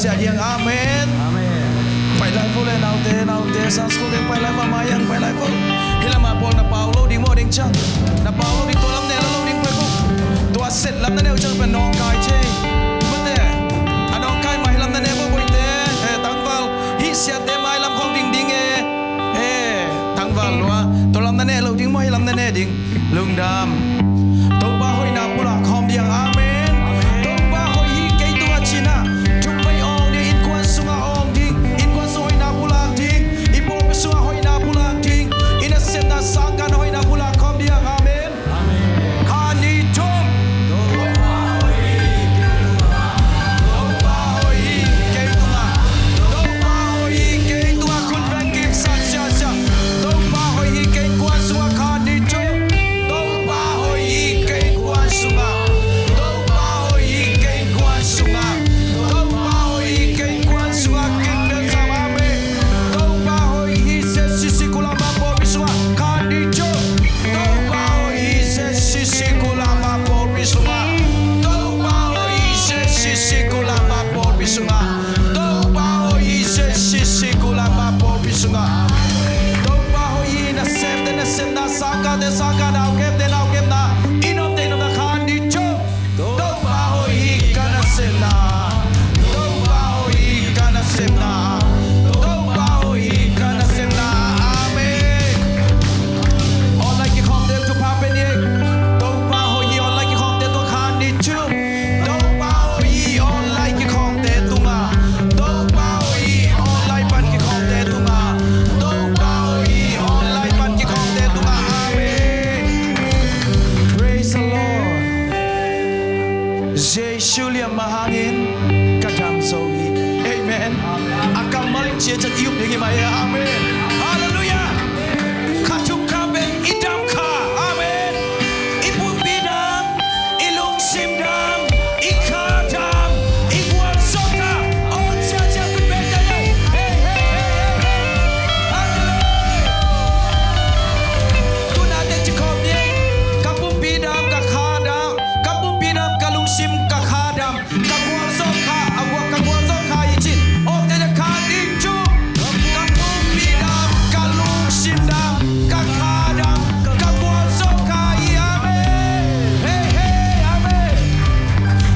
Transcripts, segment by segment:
Sia yang amen. Phải lại vô lên nào te sang school te phải lại mà yang phải lại vô. Hila ma Paul na Paulo ding mo ding chang. Na Paulo ding to lam ne lo ding pwe ko. Tua set lam na ne chang pen nong kai che. Mate. Anong kai mai lam na ne bo boy te. Tang val hi sia te mai lam khong ding ding tang val lo. To lam na ne lo ding mo hi lam na ne ding lung dam. To ba hoi na pula khom yang amen. To ba hoi hi ke tua china. Chung pai ong ne in kwan sunga ong ding. In kwan so hoi na pula ding. Ipo pe sunga hoi na pula ding. In a sem na sang kan hoi na pula khom yang amen. Khani chom. To ba hoi ke tua. To ba hoi ke tua kun ban kim sa cha cha. To ba hoi ke kwan sunga khani chom. To ba hoi ke kwan sunga. To ba hoi ke kwan sunga. To ba hoi ke kwan sunga kim ben sa ma me. To ba hoi se sisi kula ma po biswa khani chom. To ba hoi se sisi kula ma po biswa. To ba hoi se sisi kula ma po biswa. To ba hoi se sisi kula ma po biswa. To ba hoi na sem na saka na kem de na kem na inom de no na khani chom. To ba hoi kana sem na. To ba hoi kana sem na. To ba hoi kana sem na. Amen. All like you come there to pop in here. To ba hoi all like you come there to khani chom. To ba hoi all like you come there to nga. To ba hoi all like ban you come there to nga. To ba hoi all like ban you come there to nga. Amen. Praise the Lord. Giêsu liam mahangin kadam sogi. Amen. Akam malik chia chat iup dingi maya. Amen. Hallelujah. Katum kaben idam ka. Amen. Ipun bidam, ilung simdam, ikadam, igual soka. On saja berbeda. Hey hey hey hey. Hallelujah. Tunade cikom ni. Kapum bidam kakadam, kapum bidam kalung sim kakadam, kagual soka, agua kagual soka icin. Oh jadi kadicu. Kapum bidam kalung simdam kakadam, kagual soka. Amen. Hey hey amen.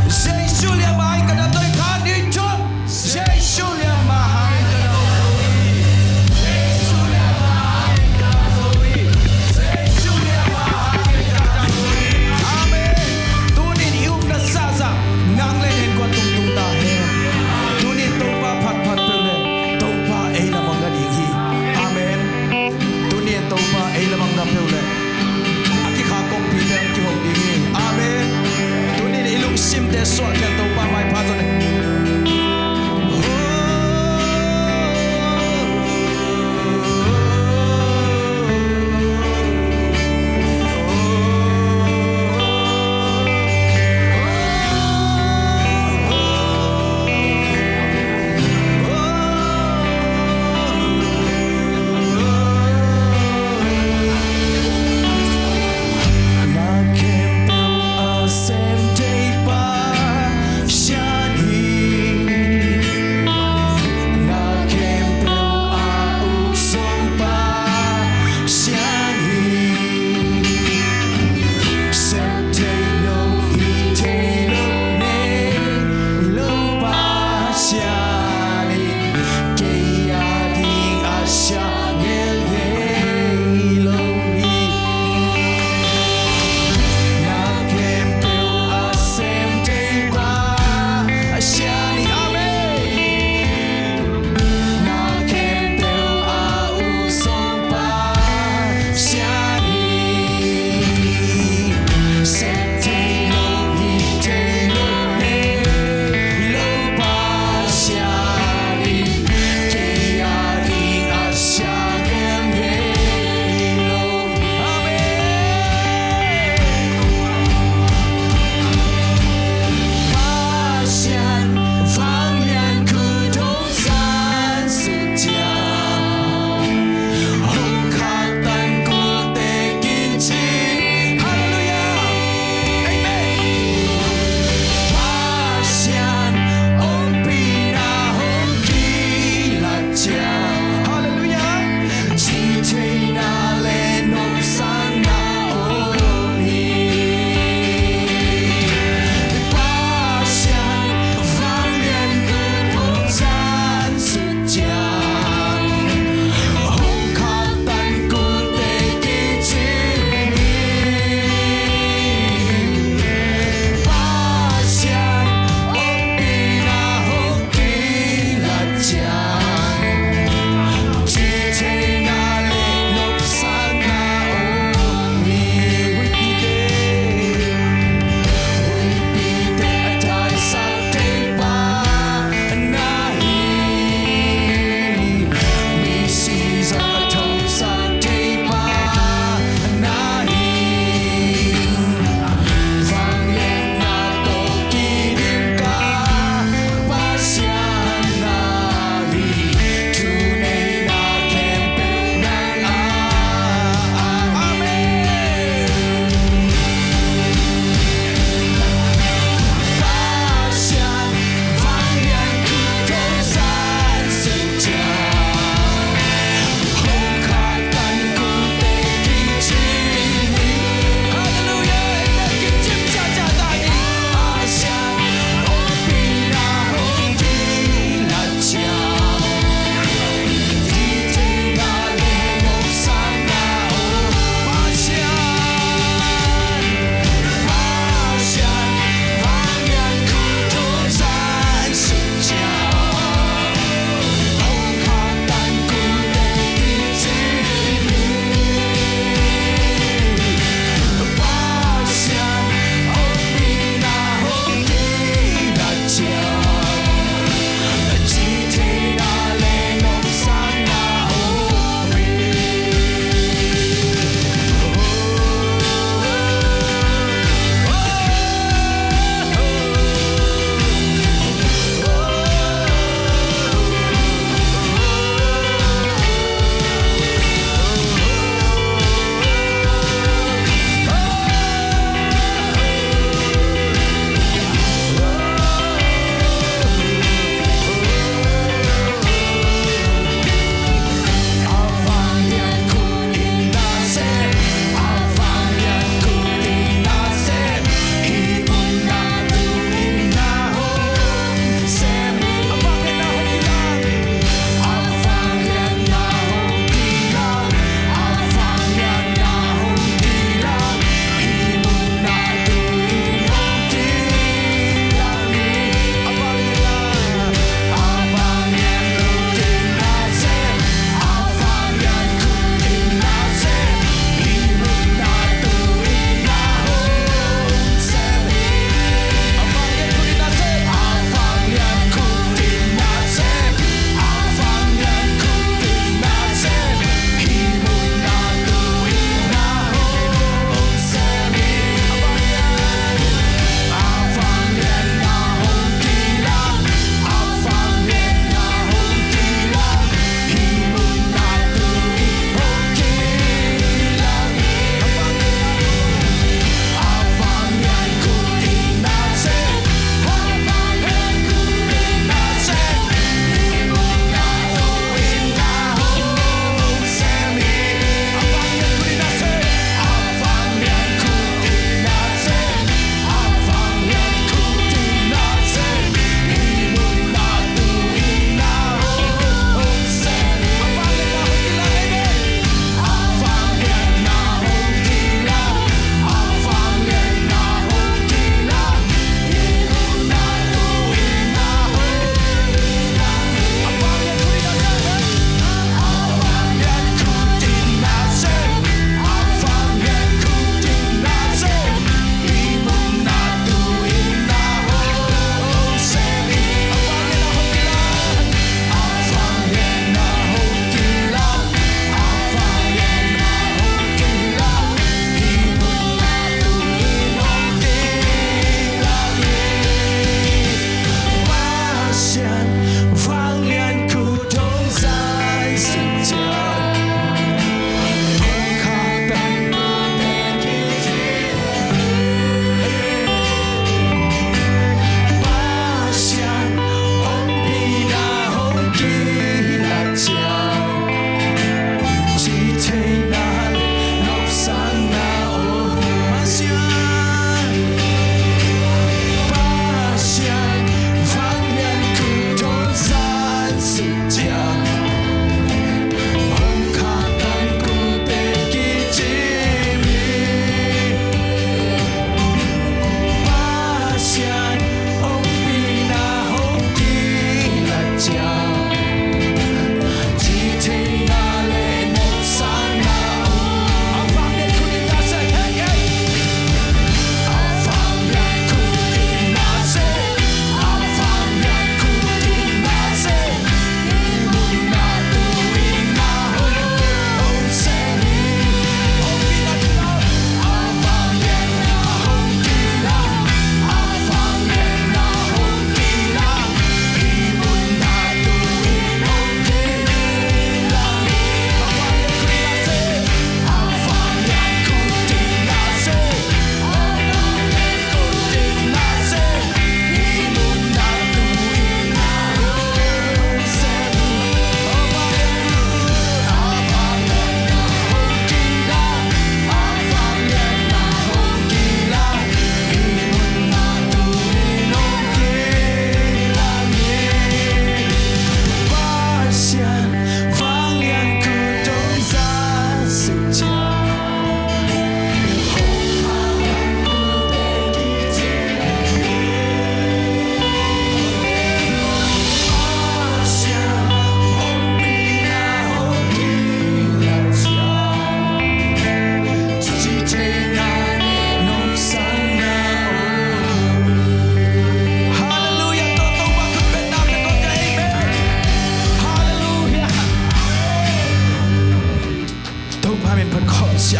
Giêsu liam mahai kada toi kadicu. Giêsu liam mahai kada toi. Giêsu liam mahai kada toi. Giêsu liam mahai kada toi. Amen. Tunin ium na sasa nang len ko tung tung ta he. Tunin to pa phat phat pe le. To pa ei la mang ngani hi. Amen. Tunin to pa ei la mang na pe le. Aki kha kom pi te ki hong di hi. Amen. Tunin ilung sim te so ke to pa mai pha ne. Na kem pe a sem te pa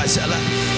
下来。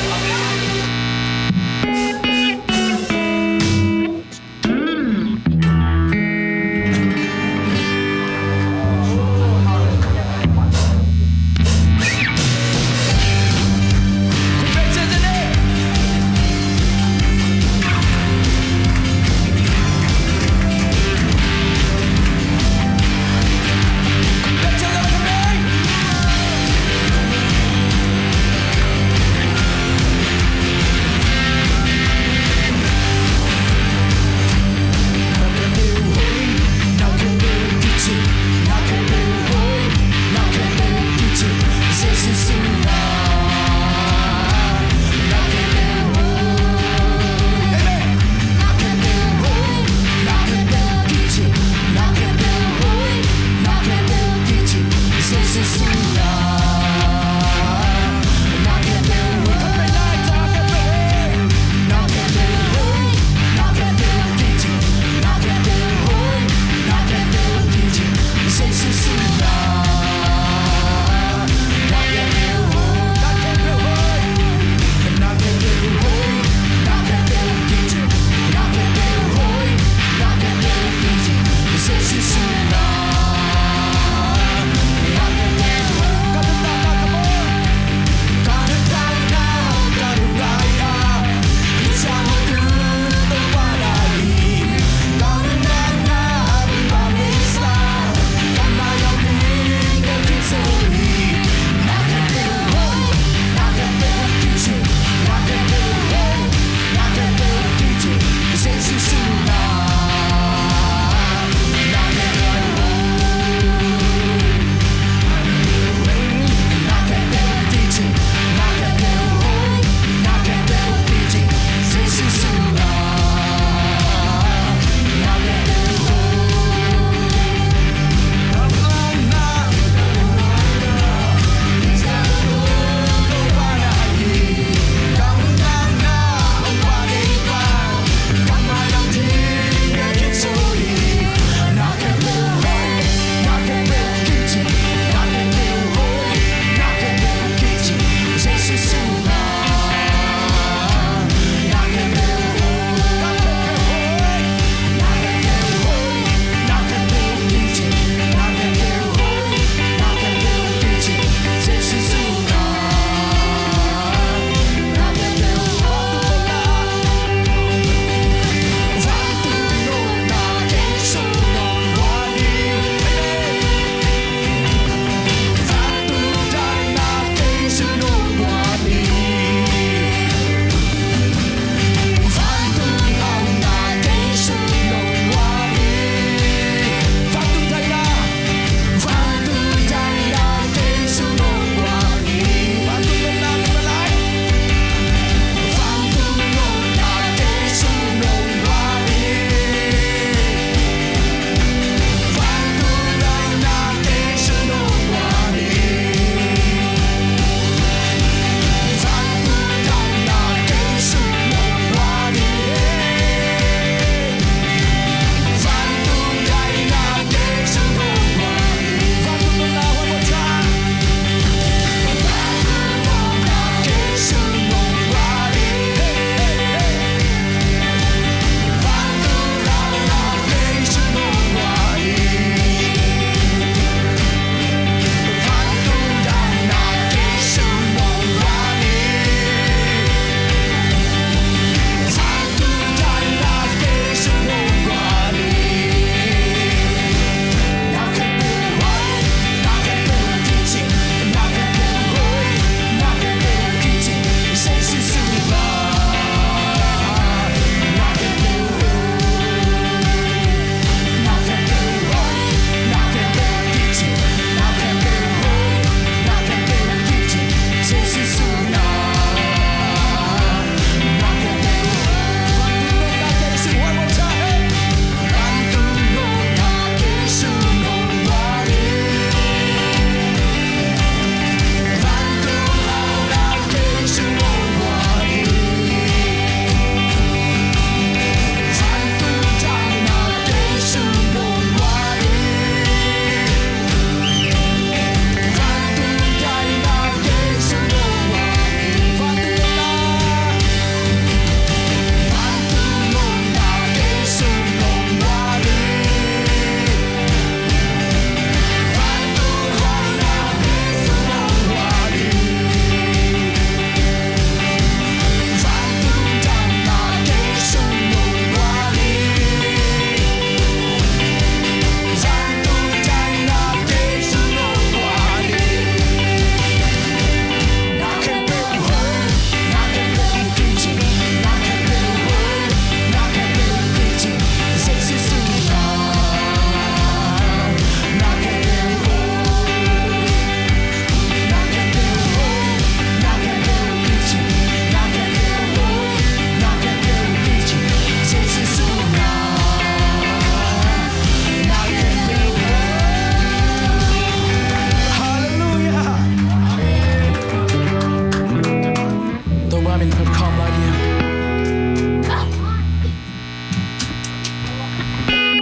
Maraming pagkakamali.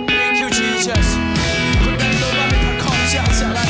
Thank you, Jesus. คุณแบ่งตัวมาเป็นพระคำเสียสละ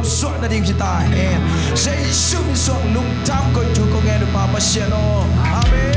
suốt là điểm chúng ta hẹn giê xu mi suốt nung tham con chúa con nghe được bà bà xin ô amen